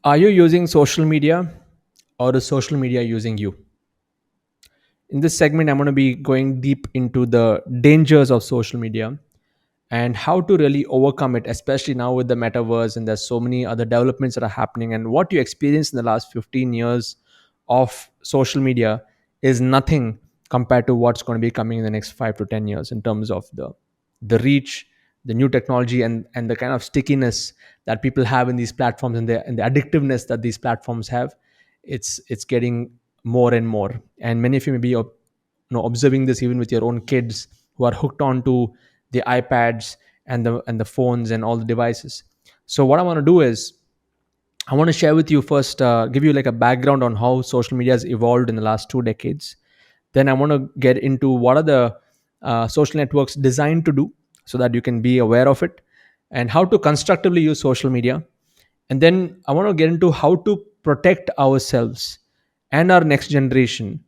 Are you using social media or is social media using you? In this segment, I'm going to be going deep into the dangers of social media and how to really overcome it, especially now with the metaverse and there's so many other developments that are happening. And what you experienced in the last 15 years of social media is nothing compared to what's going to be coming in the next 5 to 10 years in terms of the reach, the new technology, and the kind of stickiness that people have in these platforms, and the addictiveness that these platforms have. It's getting more and more, and many of you may be observing this even with your own kids who are hooked on to the iPads and the phones and all the devices. So what I want to do is I want to share with you first, give you like a background on how social media has evolved in the last 2 decades. Then I want to get into what are the social networks designed to do so that you can be aware of it, and how to constructively use social media. And then I want to get into how to protect ourselves and our next generation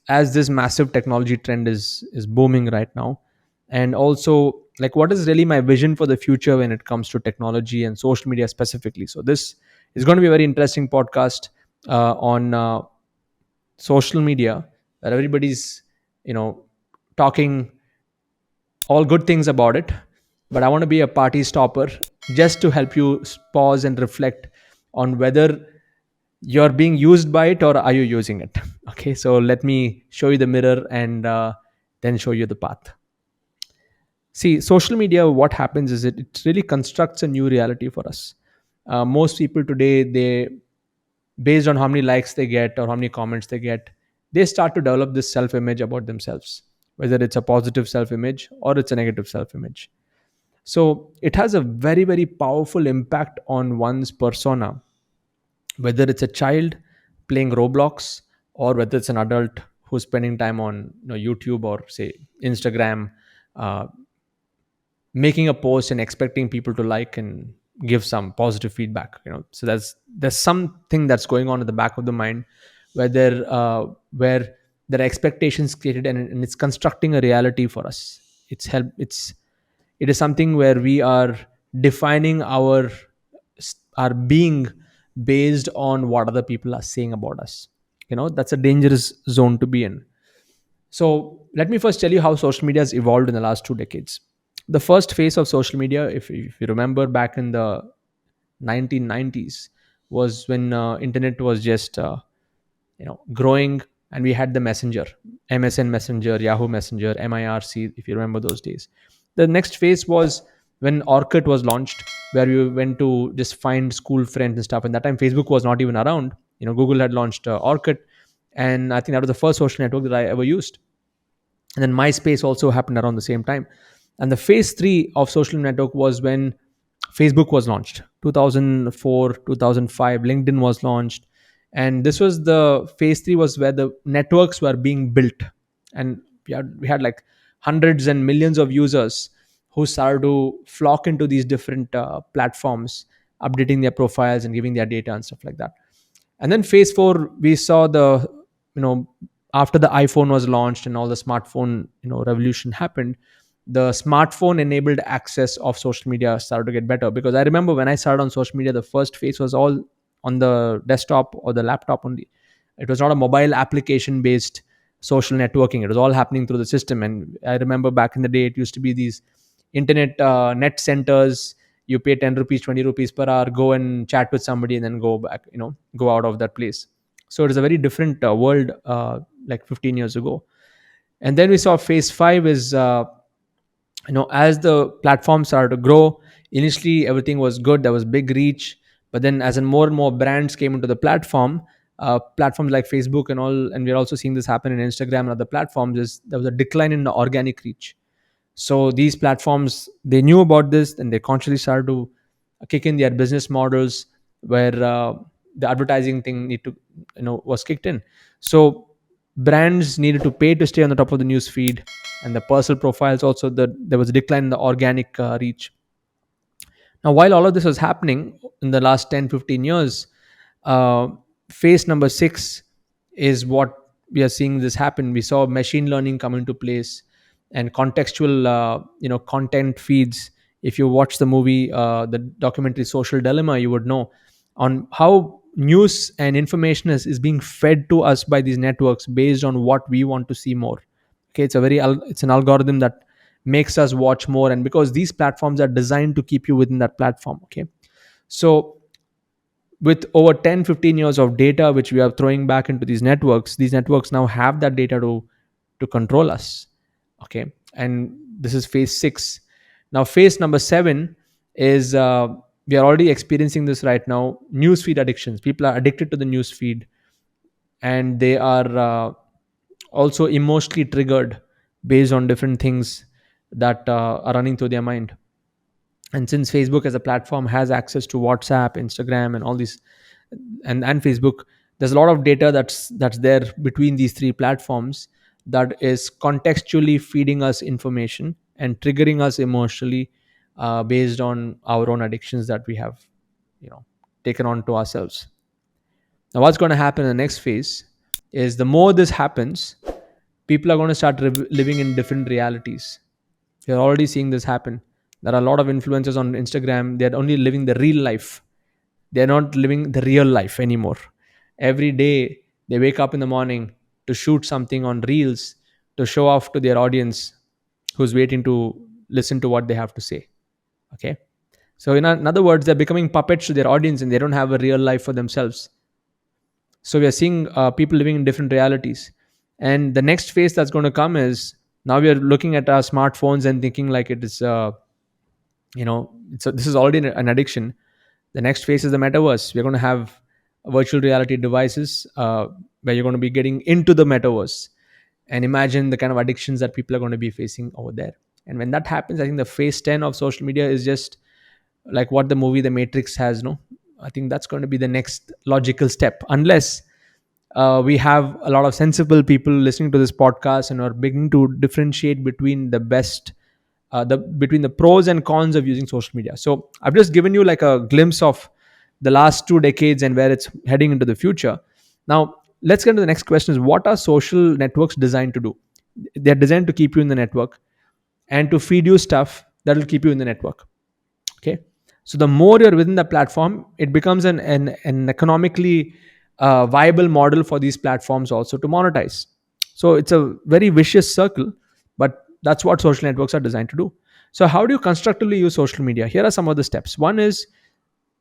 as this massive technology trend is booming right now. And also, like, what is really my vision for the future when it comes to technology and social media specifically. So this is going to be a very interesting podcast on social media, where everybody's you know talking all good things about it, but I want to be a party stopper just to help you pause and reflect on whether you're being used by it or are you using it. Okay, so let me show you the mirror and then show you the path. See, social media, what happens is it really constructs a new reality for us. Most people today, they, based on how many likes they get or how many comments they get, they start to develop this self image about themselves, whether it's a positive self image or it's a negative self image. So it has a very, very powerful impact on one's persona, whether it's a child playing Roblox or whether it's an adult who's spending time on YouTube or say Instagram, uh, making a post and expecting people to like and give some positive feedback. So there's something that's going on at the back of the mind where there are expectations created, and it's constructing a reality for us. It is something where we are defining our being based on what other people are saying about us. That's a dangerous zone to be in. So let me first tell you how social media has evolved in the last 2 decades. The first phase of social media, if you remember back in the 1990s, was when internet was just growing, and we had the messenger, MSN Messenger, Yahoo Messenger, MIRC, if you remember those days. The next phase was when Orkut was launched, where you went to just find school friends and stuff. And that time Facebook was not even around. Google had launched Orkut, and I think that was the first social network that I ever used. And then MySpace also happened around the same time. And the phase three of social network was when Facebook was launched, 2004, 2005. LinkedIn was launched, and this was the phase three, was where the networks were being built, and we had like hundreds and millions of users who started to flock into these different platforms, updating their profiles and giving their data and stuff like that. And then phase four, we saw you know after the iPhone was launched and all the smartphone revolution happened, the smartphone enabled access of social media started to get better. Because I remember when I started on social media, the first phase was all on the desktop or the laptop only. It was not a mobile application based social networking. It was all happening through the system. And I remember back in the day, it used to be these internet net centers. You pay 10 rupees, 20 rupees per hour, go and chat with somebody, and then go back, go out of that place. So it is a very different world, like 15 years ago. And then we saw phase five is as the platform started to grow. Initially everything was good, there was big reach, but then as in more and more brands came into the platform, platforms like Facebook and all, and we're also seeing this happen in Instagram and other platforms, is there was a decline in the organic reach. So these platforms, they knew about this, and they consciously started to kick in their business models, where the advertising thing need to was kicked in. So brands needed to pay to stay on the top of the news feed, and the personal profiles also, there was a decline in the organic reach. Now, while all of this was happening in the last 10-15 years, uh, phase number 6 is what we are seeing this happen. We saw machine learning come into place, and contextual content feeds. If you watch the movie, the documentary Social Dilemma, you would know on how news and information is being fed to us by these networks based on what we want to see more. Okay, it's an algorithm that makes us watch more, and because these platforms are designed to keep you within that platform. Okay, so with over 10-15 years of data which we are throwing back into these networks now have that data to control us. Okay, and this is phase 6. Now phase number 7 is, we are already experiencing this right now, news feed addictions. People are addicted to the news feed, and they are also emotionally triggered based on different things that are running through their mind. And since Facebook as a platform has access to WhatsApp, Instagram, and all these, and Facebook, there's a lot of data that's there between these three platforms that is contextually feeding us information and triggering us emotionally, based on our own addictions that we have, taken on to ourselves. Now what's going to happen in the next phase is, the more this happens, people are going to start living in different realities. You're already seeing this happen. There are a lot of influencers on Instagram. They're only living the real life. They're not living the real life anymore. Every day they wake up in the morning to shoot something on reels to show off to their audience who's waiting to listen to what they have to say. Okay. So in other words, they're becoming puppets to their audience and they don't have a real life for themselves. So we are seeing people living in different realities. And the next phase that's going to come is, now we are looking at our smartphones and thinking like it is, this is already an addiction. The next phase is the metaverse. We're going to have virtual reality devices, where you're going to be getting into the metaverse, and imagine the kind of addictions that people are going to be facing over there. And when that happens, I think the phase 10 of social media is just like what the movie The Matrix has. No, I think that's going to be the next logical step, unless we have a lot of sensible people listening to this podcast and are beginning to differentiate between the best, the between the pros and cons of using social media. So I've just given you like a glimpse of the last 2 decades and where it's heading into the future. Now let's get to the next question: is what are social networks designed to do? They're designed to keep you in the network and to feed you stuff that will keep you in the network. Okay, so the more you're within the platform, it becomes an economically viable model for these platforms also to monetize. So it's a very vicious circle, but that's what social networks are designed to do. So how do you constructively use social media? Here are some of the steps. One is,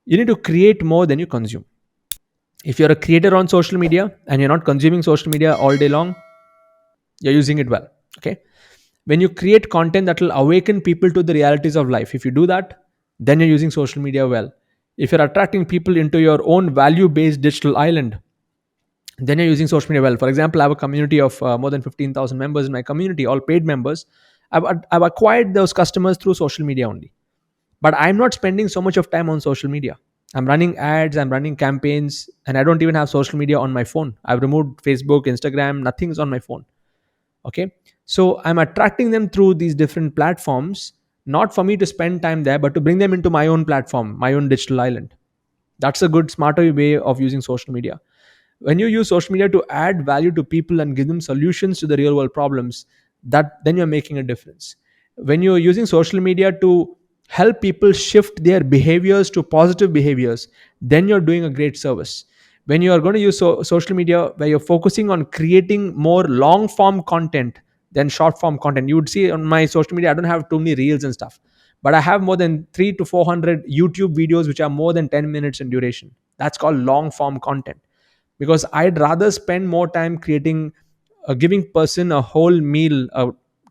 you need to create more than you consume. If you're a creator on social media and you're not consuming social media all day long, you're using it well. Okay, when you create content that will awaken people to the realities of life, if you do that, then you're using social media well. If you're attracting people into your own value based digital island, then you're using social media well. For example, I have a community of more than 15,000 members in my community, all paid members. I've acquired those customers through social media only, but I'm not spending so much of time on social media. I'm running ads, I'm running campaigns, and I don't even have social media on my phone. I've removed Facebook, Instagram, nothing's on my phone. Okay, so I'm attracting them through these different platforms, not for me to spend time there, but to bring them into my own platform, my own digital island. That's a good smarter way of using social media. When you use social media to add value to people and give them solutions to the real world problems, that then you're making a difference. When you're using social media to help people shift their behaviors to positive behaviors, then you're doing a great service. When you are going to use social media where you're focusing on creating more long form content than short form content, you would see on my social media I don't have too many reels and stuff, but I have more than 3 to 400 YouTube videos which are more than 10 minutes in duration. That's called long form content, because I'd rather spend more time creating, giving person a whole meal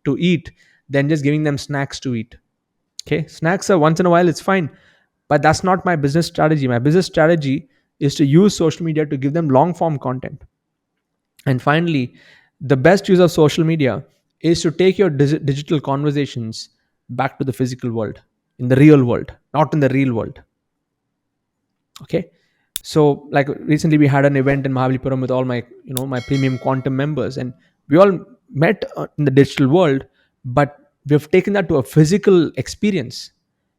to eat than just giving them snacks to eat. Okay, snacks are once in a while, it's fine, but that's not my business strategy. My business strategy is to use social media to give them long form content. And finally, the best use of social media is to take your digital conversations back to the physical world, in the real world, not in the real world. Okay, so like recently we had an event in Mahabalipuram with all my, my premium quantum members, and we all met in the digital world, but we've taken that to a physical experience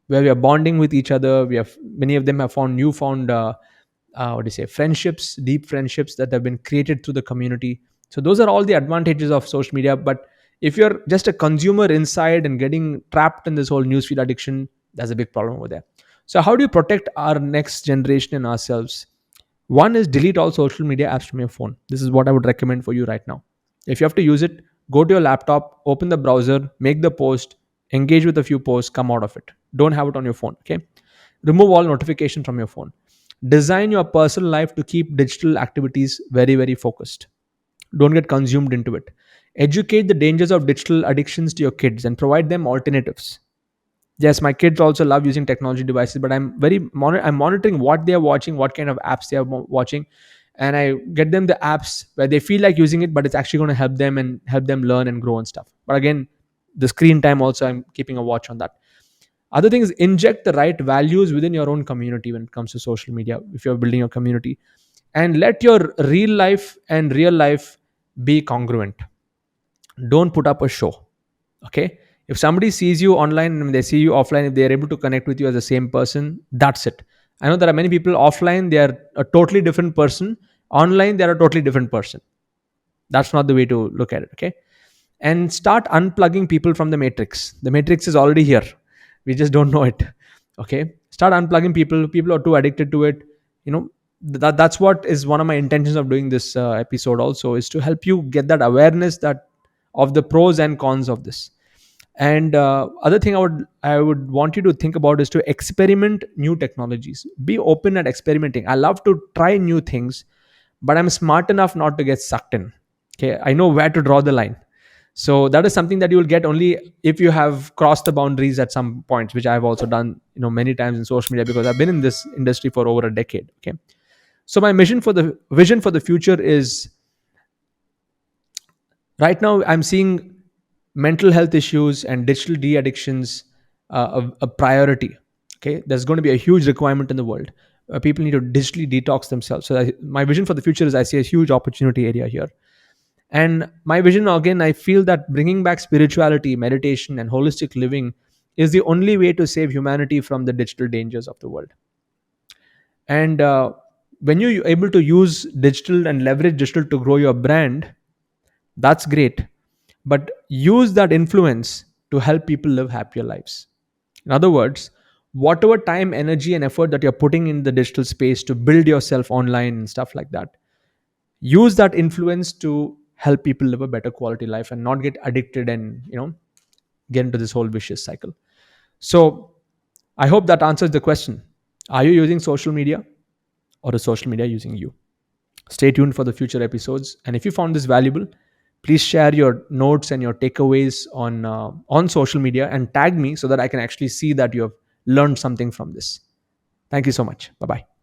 where we are bonding with each other. We have, many of them have found newfound what do you say, friendships, deep friendships that have been created through the community. So those are all the advantages of social media. But if you're just a consumer inside and getting trapped in this whole newsfeed addiction, that's a big problem over there. So how do you protect our next generation and ourselves? One is delete all social media apps from your phone. This is what I would recommend for you right now. If you have to use it, go to your laptop, open the browser, make the post, engage with a few posts, come out of it. Don't have it on your phone. Okay. Remove all notification from your phone. Design your personal life to keep digital activities very, very focused. Don't get consumed into it. Educate the dangers of digital addictions to your kids and provide them alternatives. Yes, my kids also love using technology devices, but I'm monitoring what they are watching, what kind of apps they are watching, and I get them the apps where they feel like using it, but it's actually going to help them and help them learn and grow and stuff. But again, the screen time also, I'm keeping a watch on that. Other thing is, inject the right values within your own community when it comes to social media. If you're building your community, and let your real life be congruent. Don't put up a show. Okay. If somebody sees you online and they see you offline, if they are able to connect with you as the same person, that's it. I know there are many people offline, they are a totally different person. Online, they are a totally different person. That's not the way to look at it. Okay. And start unplugging people from the matrix. The matrix is already here. We just don't know it. Okay. Start unplugging people. People are too addicted to it. You know, that's what is one of my intentions of doing this episode also, is to help you get that awareness that of the pros and cons of this. And other thing I would want you to think about is to experiment new technologies. Be open at experimenting. I love to try new things, but I'm smart enough not to get sucked in. Okay, I know where to draw the line. So that is something that you will get only if you have crossed the boundaries at some points, which I've also done, many times in social media, because I've been in this industry for over a decade. Okay, so my vision for the future is, right now I'm seeing mental health issues and digital de-addictions a priority. Okay, there's going to be a huge requirement in the world. People need to digitally detox themselves. So my vision for the future is, I see a huge opportunity area here. And my vision, again, I feel that bringing back spirituality, meditation, and holistic living is the only way to save humanity from the digital dangers of the world. And when you're able to use digital and leverage digital to grow your brand, that's great. But use that influence to help people live happier lives. In other words, whatever time, energy, and effort that you're putting in the digital space to build yourself online and stuff like that, use that influence to help people live a better quality life and not get addicted and get into this whole vicious cycle. So I hope that answers the question. Are you using social media, or is social media using you? Stay tuned for the future episodes. And if you found this valuable, please share your notes and your takeaways on social media and tag me so that I can actually see that you have learned something from this. Thank you so much. Bye bye.